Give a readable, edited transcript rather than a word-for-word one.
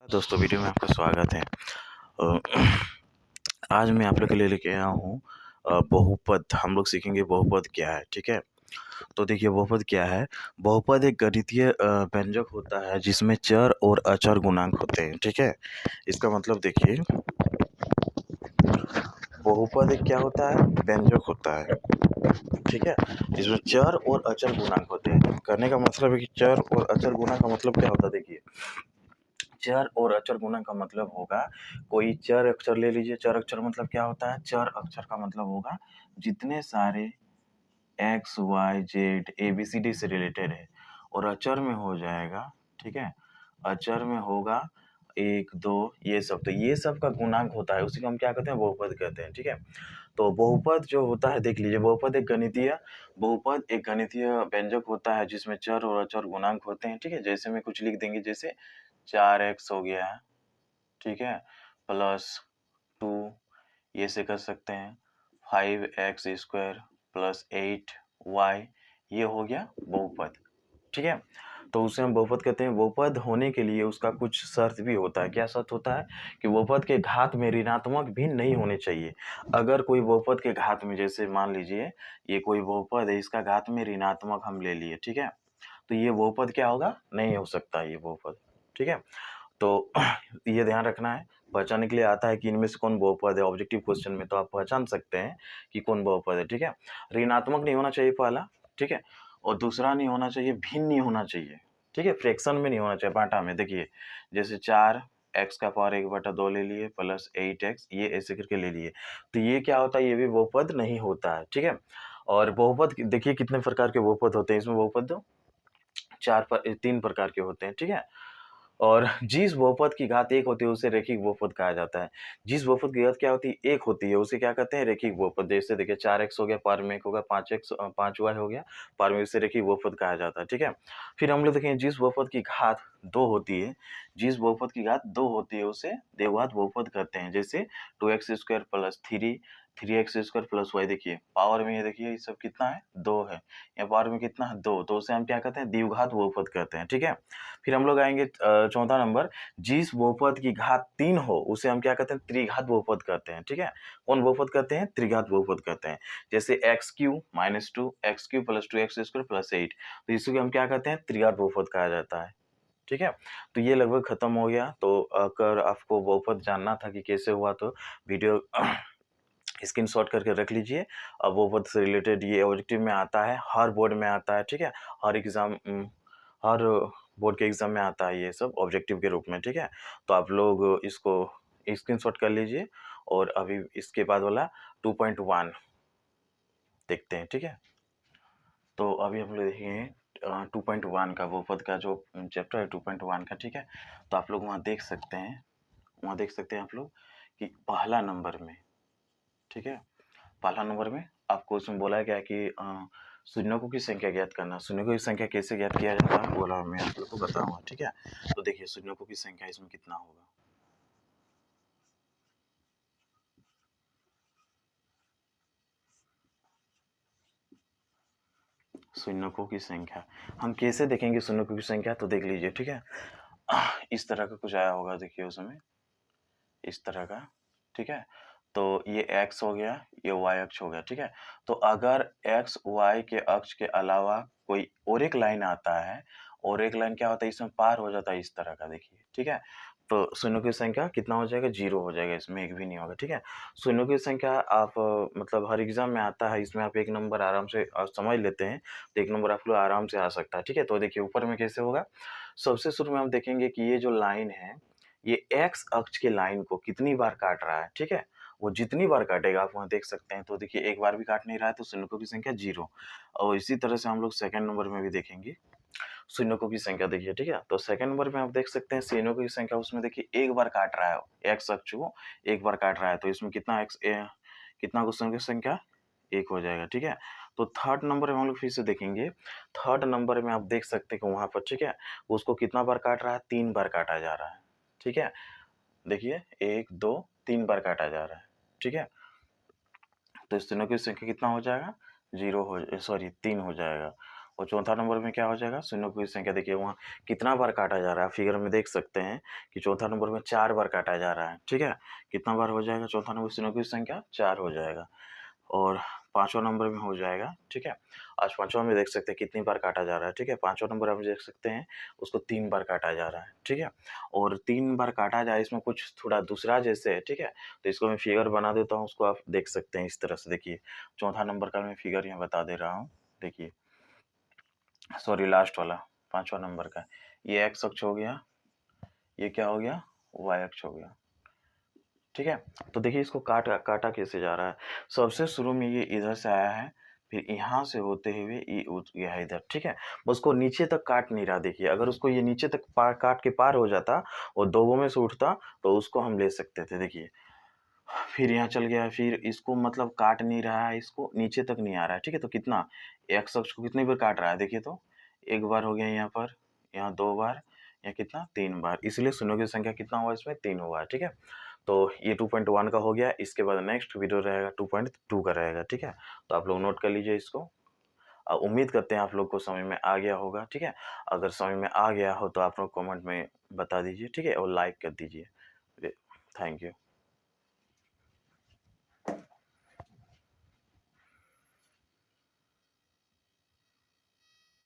दोस्तों वीडियो में आपका स्वागत है। अ, आज मैं आप लोग के लिए लेके आया हूँ बहुपद। हम लोग सीखेंगे बहुपद क्या है, ठीक है। तो देखिए बहुपद क्या है। बहुपद एक गणितीय व्यंजक होता है जिसमें चर और अचर गुणांक होते हैं, ठीक है। इसका मतलब देखिए बहुपद एक क्या होता है, व्यंजक होता है, ठीक है। इसमें चर और अचर गुणांक होते हैं। कहने का मतलब है कि चर और अचर गुणांक का मतलब क्या होता है। देखिए चर और अचर गुणा का मतलब होगा, कोई चर अक्षर ले लीजिए। चर अक्षर मतलब क्या होता है, चर अक्षर का मतलब होगा जितने सारे X Y Z A B C D से रिलेटेड है। और अचर में हो जाएगा, ठीक है, अचर में होगा एक दो ये सब। तो ये सब का गुणांक होता है, उसी को हम क्या कहते हैं, बहुपद कहते हैं, ठीक है। तो बहुपद जो होता है, देख लीजिए बहुपद एक गणितीय व्यंजक होता है जिसमें चर और अचर गुणांक होते हैं, ठीक है। जैसे में कुछ लिख देंगे, जैसे 4x हो गया, ठीक है, +2, ये से कर सकते हैं 5x² +8y, ये हो गया बहुपद, ठीक है। तो उसे हम बहुपद कहते हैं। बहुपद होने के लिए उसका कुछ शर्त भी होता है। क्या शर्त होता है कि बहुपद के घात में ऋणात्मक भिन्न नहीं होने चाहिए। अगर कोई बहुपद के घात में, जैसे मान लीजिए ये कोई बहुपद है, इसका घात में ऋणात्मक हम ले लिए, ठीक है, तो ये बहुपद क्या होगा, नहीं हो सकता ये बहुपद, ठीक है। तो ये ध्यान रखना है। पहचानने के लिए आता है कि इनमें से कौन बहुपद है। ऑब्जेक्टिव क्वेश्चन में तो आप पहचान सकते हैं कि कौन बहुपद है, ठीक है। ऋणात्मक नहीं होना चाहिए पहला, ठीक है, और दूसरा नहीं होना चाहिए, भिन्न नहीं होना चाहिए, ठीक है, फ्रैक्शन में नहीं होना चाहिए, बांटा में। देखिए जैसे 4x⁴ ले लिए +8x, ये ऐसे करके ले लिए, तो ये क्या होता है, ये भी बहुपद नहीं होता है, ठीक है। और बहुपद देखिए कितने प्रकार के बहुपद होते हैं। इसमें बहुपद 3 प्रकार के होते हैं, ठीक है। और जिस बहुपद की घात 1 होती है उसे रैखिक बहुपद कहा जाता है। जिस बहुपद की घात क्या होती है, 1 होती है, उसे क्या कहते हैं, रैखिक बहुपद। जैसे देखिए 4x हो गया, पार में 1 होगा, 5y हो गया, पार में इसे रैखिक बहुपद कहा जाता है, ठीक है। फिर हम लोग देखेंगे जिस बहुपद की घात 2 होती है, जिस बहुपद की घात 2 होती है उसे द्विघात बहुपद कहते हैं। जैसे 2x² +3, 3x² +y, देखिए पावर में, ये देखिए ये सब कितना है, 2 है, या पावर में कितना है, 2, तो उसे हम क्या कहते हैं, द्विघात बहुपद कहते हैं, ठीक है। फिर हम लोग आएंगे चौथा नंबर, जिस बहुपद की घात 3 हो उसे हम क्या कहते हैं, त्रिघात बहुपद कहते हैं, ठीक है। कौन बहुपद कहते हैं, त्रिघात बहुपद कहते हैं। जैसे x³ -2, x³ +2x² +8, तो इसको हम क्या कहते हैं, त्रिघात बहुपद कहा जाता है, ठीक है। तो ये लगभग खत्म हो गया। तो अगर आपको बहुपद जानना था कि कैसे हुआ, तो वीडियो स्क्रीनशॉट करके रख लीजिए। अब बहुपद से रिलेटेड ये ऑब्जेक्टिव में आता है, हर बोर्ड में आता है, ठीक है। हर एग्जाम हर बोर्ड के एग्जाम में आता है ये सब ऑब्जेक्टिव के रूप में, ठीक है। तो आप लोग इसको स्क्रीनशॉट कर लीजिए। और अभी इसके बाद वाला 2.1 देखते हैं, ठीक है। तो अभी हम लोग देखेंगे 2.1 का, बहुपद का जो चैप्टर है 2.1 का, ठीक है। तो आप लोग वहाँ देख सकते हैं, आप लोग कि पहला नंबर में, ठीक है, पहला नंबर में आपको उसमें बोला गया कि शून्यों की संख्या ज्ञात करना। शून्यों की संख्या कैसे ज्ञात किया जाता है बोला, मैं आप लोग को बताऊंगा, ठीक है। तो देखिए शून्यों की संख्या इसमें कितना होगा, शून्यों की संख्या हम कैसे देखेंगे। शून्यों की संख्या तो देख लीजिए, ठीक है, इस तरह का कुछ आया होगा, देखिए उसमें इस तरह का, ठीक है। तो ये x हो गया, ये y अक्ष हो गया, ठीक है। तो अगर x y के अक्ष के अलावा कोई और एक लाइन आता है, और एक लाइन क्या होता है, इसमें पार हो जाता है इस तरह का, देखिए, ठीक है। तो शून्यों की संख्या कितना हो जाएगा, 0 हो जाएगा, इसमें एक भी नहीं होगा, ठीक है। शून्यों की संख्या आप मतलब हर एग्जाम में आता है, इसमें आप एक नंबर आराम से समझ लेते हैं, तो एक नंबर आप लोग आराम से आ सकता है, ठीक है। तो देखिए ऊपर में कैसे होगा, सबसे शुरू में हम देखेंगे कि ये जो लाइन है, ये एक्स अक्ष के लाइन को कितनी बार काट रहा है, ठीक है। वो जितनी बार काटेगा आप वहाँ देख सकते हैं। तो देखिए एक बार भी काट नहीं रहा है, तो शून्यों की संख्या 0। और इसी तरह से हम लोग सेकंड नंबर में भी देखेंगे शून्यों की संख्या, देखिए, ठीक है। तो सेकंड नंबर में आप देख सकते हैं शून्यों की संख्या, उसमें देखिए एक बार काट रहा है, एक्स अक्ष को एक बार काट रहा है, तो इसमें कितना कितना शून्यों की संख्या, 1 हो जाएगा, ठीक है। तो थर्ड नंबर में हम लोग फिर से देखेंगे। थर्ड नंबर में आप देख सकते हैं कि वहाँ पर, ठीक है, उसको कितना बार काट रहा है, 3 बार काटा जा रहा है, ठीक है। देखिए 1 2 3 बार काटा जा रहा है, ठीक है। तो इस तीनों की संख्या कितना हो जाएगा, 3 हो जाएगा। और चौथा नंबर में क्या हो जाएगा, शून्यों की संख्या। देखिए वहाँ कितना बार काटा जा रहा है, फिगर में देख सकते हैं कि चौथा नंबर में 4 बार काटा जा रहा है, ठीक है। कितना बार हो जाएगा चौथा नंबर, शून्यों की संख्या 4 हो जाएगा। और पाँचवां नंबर में हो जाएगा, ठीक है। आज पाँचवां में देख सकते हैं कितनी बार काटा जा रहा है, ठीक है। पाँचवां नंबर आप देख सकते हैं उसको 3 बार काटा जा रहा है, ठीक है। और 3 बार काटा जाए, इसमें कुछ थोड़ा दूसरा जैसे है, ठीक है। तो इसको मैं फिगर बना देता हूँ, उसको आप देख सकते हैं इस तरह से। देखिए चौथा नंबर का मैं फिगर यहाँ बता दे रहा हूँ। देखिए सॉरी, लास्ट वाला 5वां नंबर का, ये एक्स अक्ष हो गया, ये क्या हो गया, वाई अक्ष हो गया, ठीक है। तो देखिए इसको काटा कैसे जा रहा है। सबसे शुरू में ये इधर से आया है, फिर यहाँ से होते हुए ये गया है इधर, ठीक है। उसको नीचे तक काट नहीं रहा। देखिए अगर उसको ये नीचे तक काट के पार हो जाता और दो में से उठता तो उसको हम ले सकते थे। देखिए फिर यहाँ चल गया, फिर इसको मतलब काट नहीं रहा है, इसको नीचे तक नहीं आ रहा है, ठीक है। तो कितना, एक्स अक्ष को कितनी बार काट रहा है, देखिए तो एक बार हो गया यहाँ पर, यहाँ 2 बार, यहाँ कितना, 3 बार। इसलिए शून्यों की संख्या कितना हुआ इसमें, 3 हुआ, ठीक है। तो ये 2.1 का हो गया। इसके बाद नेक्स्ट वीडियो रहेगा 2.2 का रहेगा, ठीक है। तो आप लोग नोट कर लीजिए इसको। उम्मीद करते हैं आप लोग को समझ में आ गया होगा, ठीक है। अगर समझ में आ गया हो तो आप लोग कमेंट में बता दीजिए, ठीक है, और लाइक कर दीजिए। Thank you.